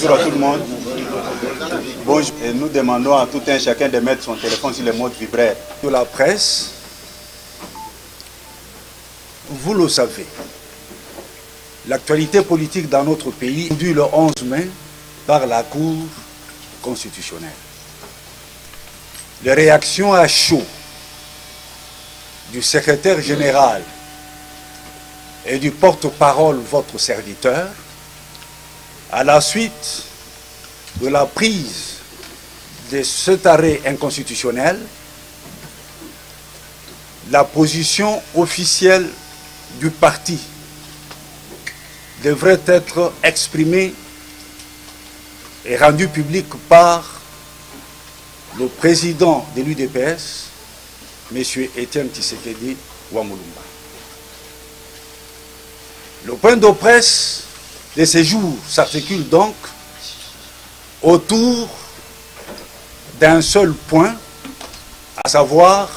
Bonjour à tout le monde. Bonjour. Et nous demandons à tout un chacun de mettre son téléphone sur le mode vibraire. De la presse, vous le savez, l'actualité politique dans notre pays est rendue le 11 mai par la Cour constitutionnelle. Les réactions à chaud du secrétaire général et du porte-parole, votre serviteur, à la suite de la prise de cet arrêt inconstitutionnel, la position officielle du parti devrait être exprimée et rendue publique par le président de l'UDPS, M. Etienne Tshisekedi Wamulumba. Le point de presse de ces jours s'articule donc autour d'un seul point, à savoir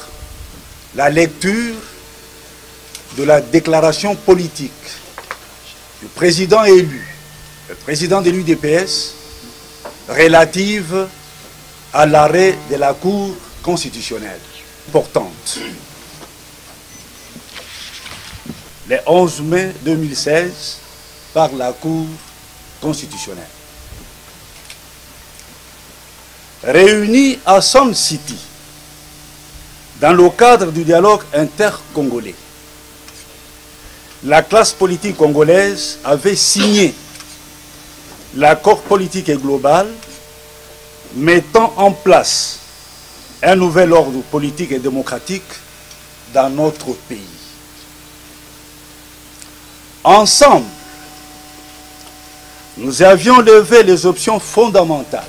la lecture de la déclaration politique du président élu, le président de l'UDPS, relative à l'arrêt de la Cour constitutionnelle. Importante. Le 11 mai 2016, par la Cour constitutionnelle. Réunis à Sun City, dans le cadre du dialogue intercongolais, la classe politique congolaise avait signé l'accord politique et global mettant en place un nouvel ordre politique et démocratique dans notre pays. Ensemble, nous avions levé les options fondamentales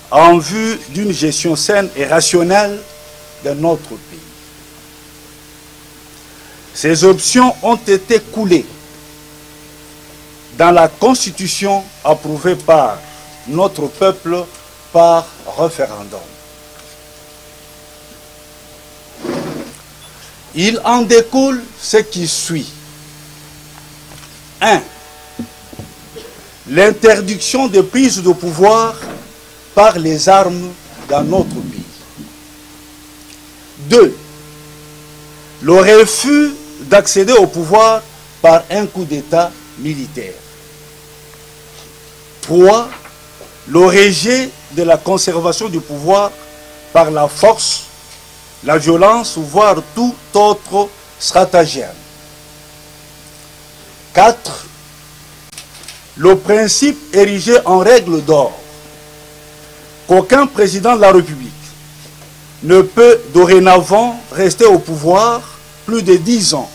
en vue d'une gestion saine et rationnelle de notre pays. Ces options ont été coulées dans la Constitution approuvée par notre peuple par référendum. Il en découle ce qui suit. 1. L'interdiction de prise de pouvoir par les armes dans notre pays. 2. Le refus d'accéder au pouvoir par un coup d'État militaire. 3. Le rejet de la conservation du pouvoir par la force, la violence, voire tout autre stratagème. 4. Le principe érigé en règle d'or qu'aucun président de la République ne peut dorénavant rester au pouvoir plus de 10 ans,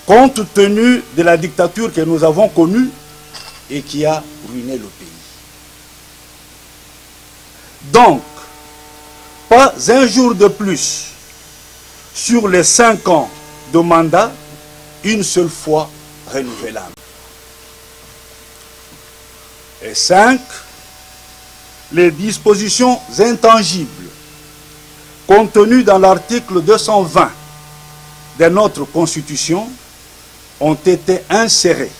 compte tenu de la dictature que nous avons connue et qui a ruiné le pays. Donc, pas un jour de plus sur les 5 ans de mandat, une seule fois renouvelable. Et 5. Les dispositions intangibles contenues dans l'article 220 de notre Constitution ont été insérées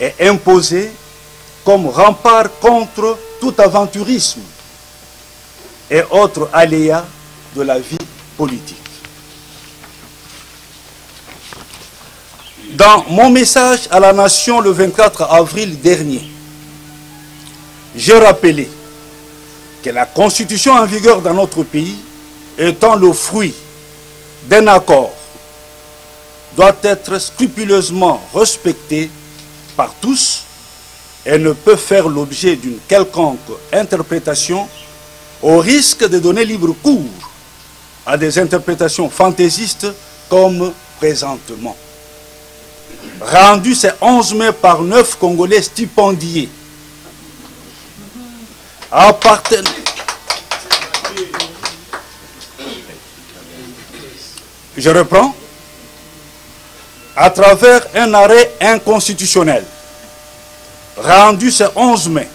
et imposées comme rempart contre tout aventurisme et autres aléas de la vie politique. Dans mon message à la nation le 24 avril dernier, j'ai rappelé que la Constitution en vigueur dans notre pays, étant le fruit d'un accord, doit être scrupuleusement respectée par tous et ne peut faire l'objet d'une quelconque interprétation au risque de donner libre cours à des interprétations fantaisistes comme présentement. Rendu ce 11 mai par 9 Congolais stipendiés, appartenant je reprends, à travers un arrêt inconstitutionnel rendu ce 11 mai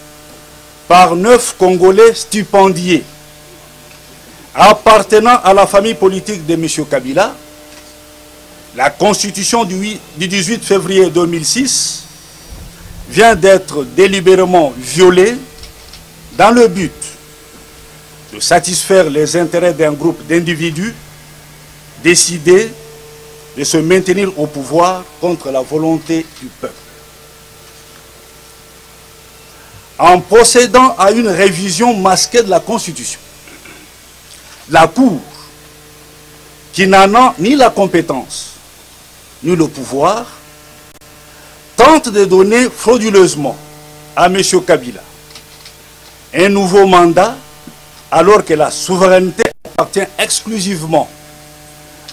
par 9 Congolais stipendiés appartenant à la famille politique de M. Kabila, la Constitution du 18 février 2006, vient d'être délibérément violée dans le but de satisfaire les intérêts d'un groupe d'individus décidés de se maintenir au pouvoir contre la volonté du peuple. En procédant à une révision masquée de la Constitution, la Cour, qui n'en a ni la compétence ni le pouvoir, tente de donner frauduleusement à M. Kabila un nouveau mandat alors que la souveraineté appartient exclusivement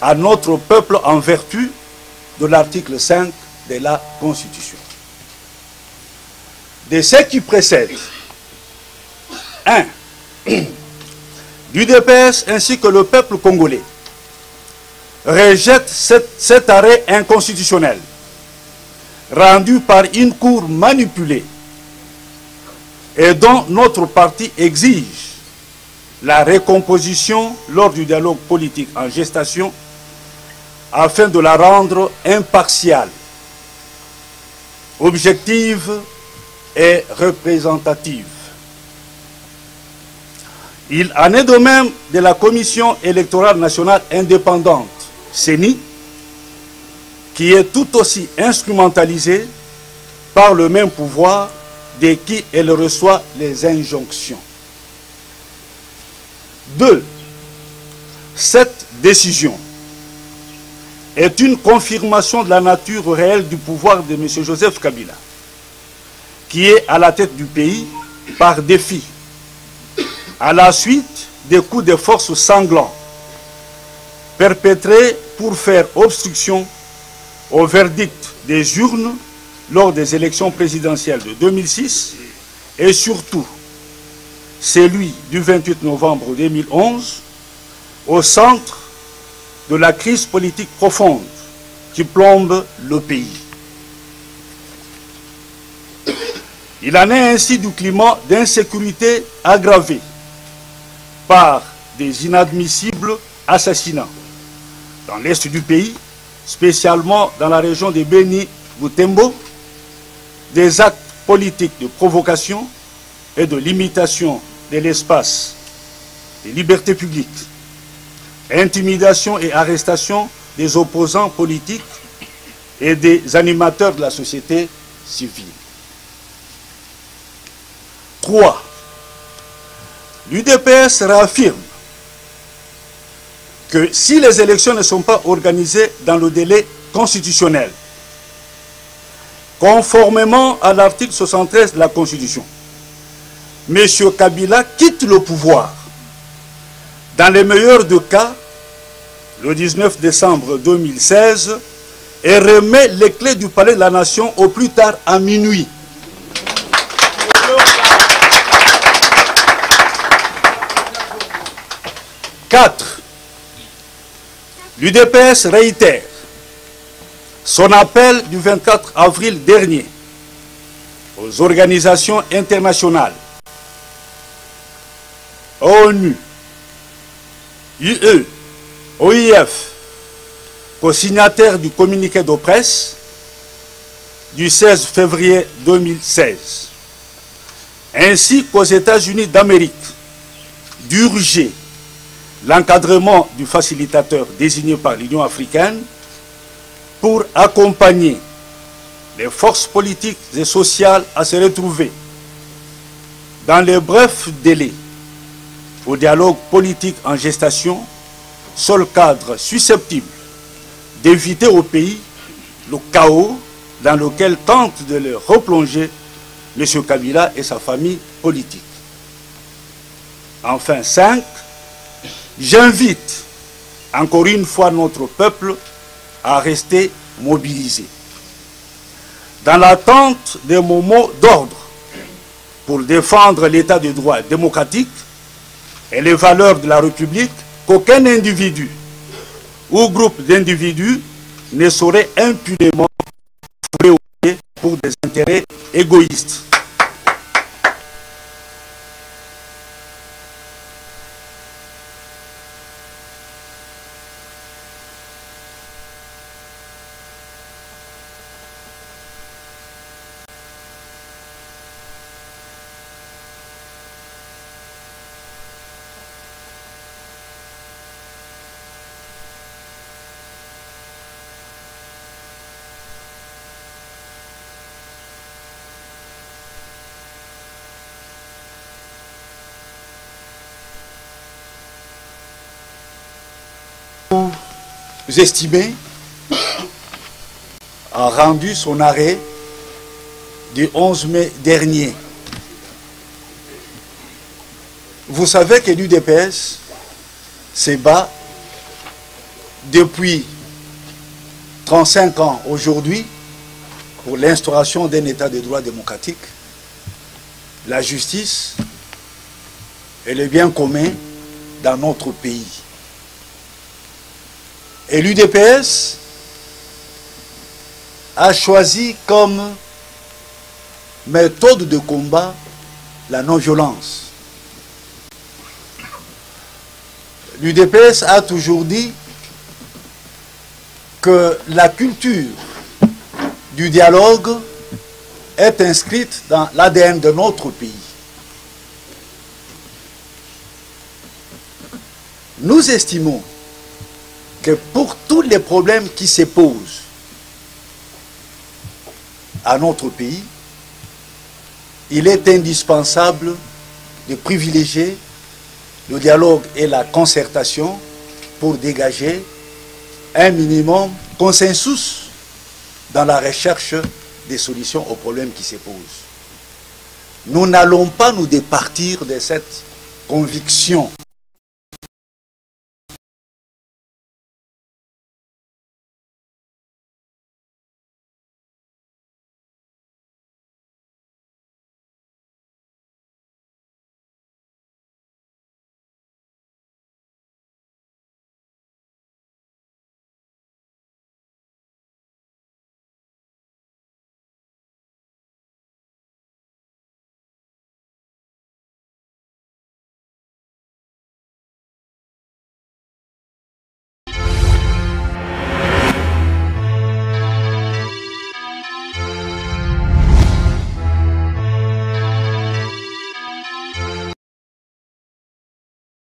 à notre peuple en vertu de l'article 5 de la Constitution. De ce qui précède, 1. L'UDPS ainsi que le peuple congolais rejette cet arrêt inconstitutionnel rendu par une cour manipulée et dont notre parti exige la recomposition lors du dialogue politique en gestation afin de la rendre impartiale, objective et représentative. Il en est de même de la Commission électorale nationale indépendante, CENI, qui est tout aussi instrumentalisée par le même pouvoir de qui elle reçoit les injonctions. 2. Cette décision est une confirmation de la nature réelle du pouvoir de M. Joseph Kabila, qui est à la tête du pays par défi, à la suite des coups de force sanglants perpétrés pour faire obstruction au verdict des urnes lors des élections présidentielles de 2006 et surtout celui du 28 novembre 2011 au centre de la crise politique profonde qui plombe le pays. Il en est ainsi du climat d'insécurité aggravé par des inadmissibles assassinats dans l'est du pays, spécialement dans la région de Beni-Butembo, des actes politiques de provocation et de limitation de l'espace des libertés publiques, intimidation et arrestation des opposants politiques et des animateurs de la société civile. 3. L'UDPS réaffirme que si les élections ne sont pas organisées dans le délai constitutionnel, conformément à l'article 73 de la Constitution, M. Kabila quitte le pouvoir. Dans les meilleurs des cas, le 19 décembre 2016, et remet les clés du palais de la Nation au plus tard à minuit. 4. L'UDPS réitère son appel du 24 avril dernier aux organisations internationales, ONU, UE, OIF, co-signataires du communiqué de presse du 16 février 2016, ainsi qu'aux États-Unis d'Amérique, d'urger l'encadrement du facilitateur désigné par l'Union africaine pour accompagner les forces politiques et sociales à se retrouver dans les brefs délais au dialogue politique en gestation, seul cadre susceptible d'éviter au pays le chaos dans lequel tente de le replonger M. Kabila et sa famille politique. Enfin, 5. J'invite encore une fois notre peuple à rester mobilisé. Dans l'attente des moments d'ordre pour défendre l'état de droit démocratique et les valeurs de la République qu'aucun individu ou groupe d'individus ne saurait impunément fouler pour des intérêts égoïstes. estimé a rendu son arrêt du 11 mai dernier. Vous savez que l'UDPS se bat depuis 35 ans aujourd'hui pour l'instauration d'un état de droit démocratique, la justice et le bien commun dans notre pays. Et l'UDPS a choisi comme méthode de combat la non-violence. L'UDPS a toujours dit que la culture du dialogue est inscrite dans l'ADN de notre pays. Nous estimons que pour tous les problèmes qui se posent à notre pays, il est indispensable de privilégier le dialogue et la concertation pour dégager un minimum consensus dans la recherche des solutions aux problèmes qui se posent. Nous n'allons pas nous départir de cette conviction